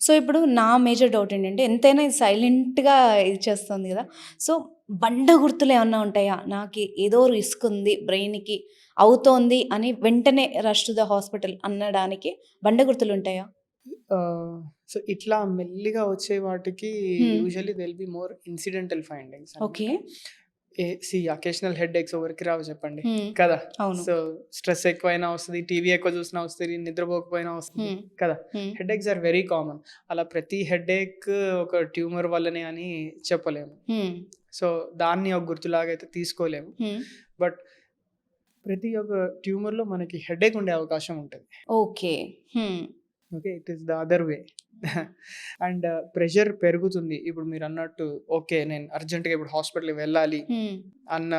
So, ఇప్పుడు నా major doubt ఏంటంటే ఎంతైనా ఇది సైలెంట్‌గా ఇది చేస్తుంది గదా! సో, బండ గుర్తులేమన్నా ఉంటాయా? నాకి ఏదో రిస్క్ ఉంది బ్రెయిన్‌కి అవుతోంది అని వెంటనే రష్ టు ద హాస్పిటల్ అనడానికి బండ గుర్తులుంటాయా? సో, ఇట్లా మెల్లిగా వచ్చే వాటికి హ్మ్. Usually they will be more incidental findings okay. అనమాట. అకేషనల్ హెడేక్స్ ఎవరికి రావు చెప్పండి. హ్మ్. కదా! అవును. సో, స్ట్రెస్ ఎక్కువైనా వస్తది, టీవీ ఎక్కువ చూసినా వస్తది, నిద్రపోకపోయినా వస్తది హ్మ్. కదా! Hmm. Headaches are very common. అలా ప్రతి హెడేక్ ఒక ట్యూమర్ వల్లనే అని చెప్పలేము. హ్మ్. సో, దాన్ని ఒక గుర్తులాగా అయితే తీసుకోలేము. హ్మ్. బట్ ప్రతి ఒక్క ట్యూమర్‌లో మనకి హెడేక్ ఉండే అవకాశం ఉంటది. ఓకే. హ్మ్. Okay. It is the other way. And pressure పెరుగుతుంది. ఇప్పుడు మీరన్నట్టు ఓకే. నేను అర్జెంట్‌గా ఇప్పుడు హాస్పిటల్‌కి వెళ్ళాలి హ్మ్. అన్న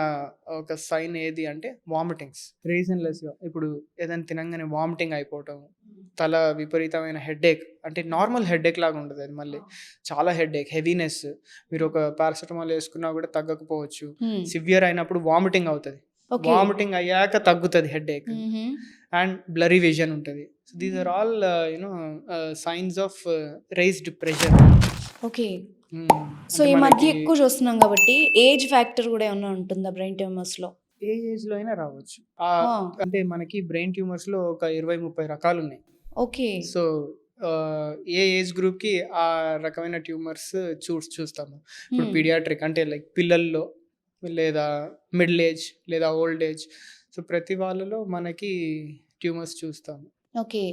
ఒక సైన్ ఏది అంటే వామిటింగ్స్. రీజన్‌లెస్‌గా ఇప్పుడు ఏదైనా తినంగానే వామిటింగ్ అయిపోవటం, తల విపరీతమైన హెడ్‌ఏక్ అంటే నార్మల్ హెడ్‌ఏక్ లాగా ఉండదది మళ్ళీ. చాలా హెడ్‌ఏక్, హెవీనెస్ మీరు ఒక పారాసిటమాల్ ఏసుకున్నా కూడా తగ్గకపోవచ్చు. హ్మ్. సివియర్ అయినప్పుడు వామిటింగ్ అవుతది. ఓకే. వామిటింగ్ అయ్యాక తగ్గుతది హెడ్‌ఏక్. హుహు. అండ్ బ్లర్రీ విజన్ ఉంటది. So, these are all signs of raised pressure. Okay. So, అంటే ఈ మనకి మధ్య ఎక్కువ చూస్తున్నాం గాబట్టి ఏజ్ ఫ్యాక్టర్ గూడా ఏమన్నా ఉంటుందా బ్రెయిన్ ట్యూమర్స్‌లో? ఏ ఏజ్‌లో అయినా రావచ్చు. ఆ! అంటే మనకి బ్రెయిన్ ట్యూమర్స్‌లో ఒక 20, 30 రకాలున్నాయి. ఓకే. సో, ఏ ఏజ్ గ్రూప్‌కి ఆ రకమైన ట్యూమర్స్ చూస్తాము. ఇప్పుడు హ్మ్. పీడియాట్రిక్ అంటే లైక్ పిల్లల్లో లేదా మిడిల్ ఏజ్ లేదా ఓల్డ్ ఏజ్. సో, ప్రతి వాళ్ళలో మనకి ట్యూమర్స్ చూస్తాము. ఓకే.